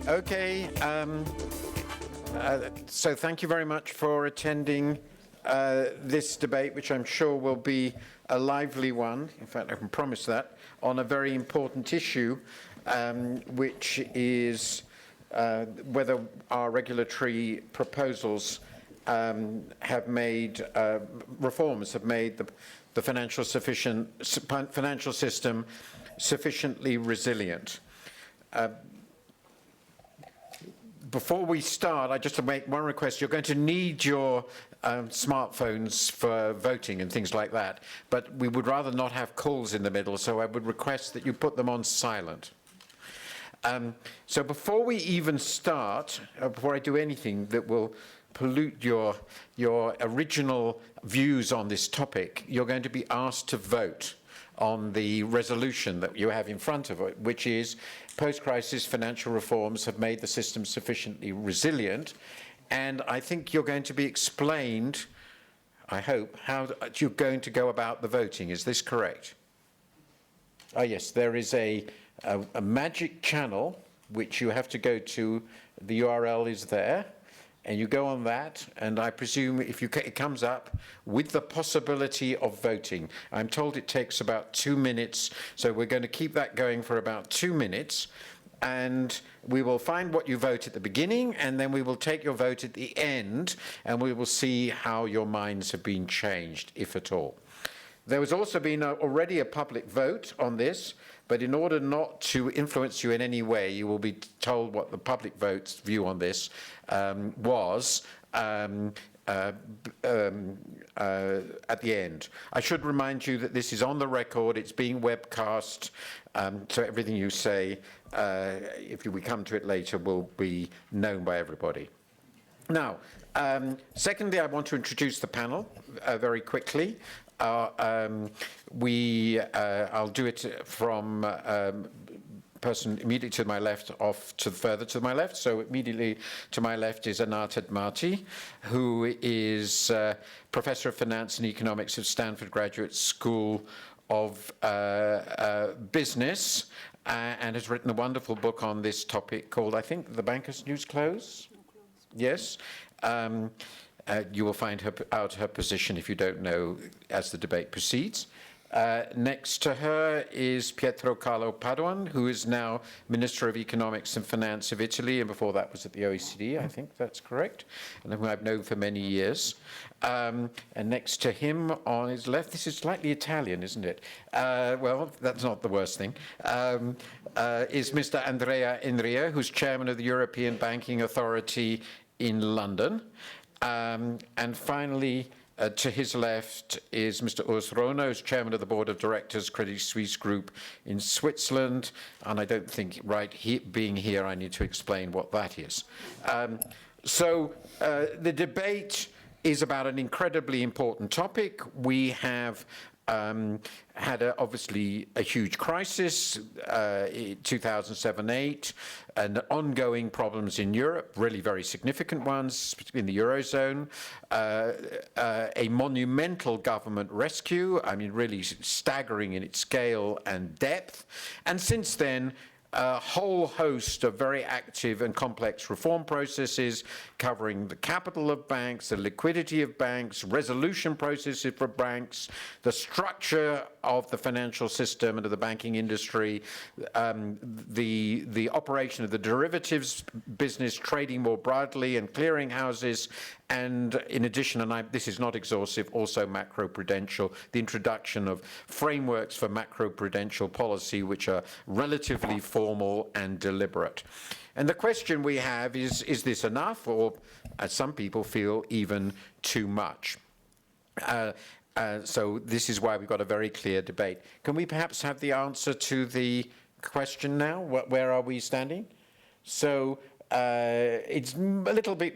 Okay, so thank you very much for attending this debate, which I'm sure will be a lively one. In fact, I can promise that, on a very important issue, which is whether our regulatory proposals have made, reforms have made the financial system sufficiently resilient. Before we start, I just to make one request. You're going to need your smartphones for voting and things like that, but we would rather not have calls in the middle, so I would request that you put them on silent. So before we even start, before I do anything that will pollute your original views on this topic, you're going to be asked to vote on the resolution that you have in front of it, which is post-crisis financial reforms have made the system sufficiently resilient. And I think you're going to be explained, I hope, how you're going to go about the voting. Is this correct? Oh, yes, there is a magic channel which you have to go to. The URL is there. And you go on that, and I presume if it comes up with the possibility of voting. I'm told it takes about 2 minutes, so we're going to keep that going for about 2 minutes, and we will find what you vote at the beginning, and then we will take your vote at the end, and we will see how your minds have been changed, if at all. There has also been already a public vote on this, but in order not to influence you in any way, you will be told what the public vote's view on this was at the end. I should remind you that this is on the record, it's being webcast, so everything you say, if we come to it later, will be known by everybody. Now, secondly, I want to introduce the panel very quickly. I'll do it from person immediately to my left off to further to my left. So immediately to my left is Anat Admati, who is Professor of Finance and Economics at Stanford Graduate School of Business, and has written a wonderful book on this topic called, I think, The Banker's News Close? Yes. You will find out her position, if you don't know, as the debate proceeds. Next to her is Pietro Carlo Padoan, who is now Minister of Economics and Finance of Italy, and before that was at the OECD, I think that's correct, and whom I've known for many years. And next to him on his left, this is slightly Italian, isn't it? Well, that's not the worst thing, is Mr. Andrea Enria, who's Chairman of the European Banking Authority in London. And finally, to his left is Mr. Urs Rohner, who's Chairman of the Board of Directors, Credit Suisse Group in Switzerland. And I don't think, being here, I need to explain what that is. So the debate is about an incredibly important topic. We have had obviously a huge crisis in 2007-8, and ongoing problems in Europe, really very significant ones in the Eurozone, a monumental government rescue, I mean really staggering in its scale and depth, and since then a whole host of very active and complex reform processes covering the capital of banks, the liquidity of banks, resolution processes for banks, the structure of the financial system and of the banking industry, the operation of the derivatives business, trading more broadly, and clearing houses, and in addition, and this is not exhaustive, also macroprudential, the introduction of frameworks for macroprudential policy which are relatively formal and deliberate. And the question we have is this enough, or, as some people feel, even too much? So this is why we've got a very clear debate. Can we perhaps have the answer to the question now? Where are we standing? So it's a little bit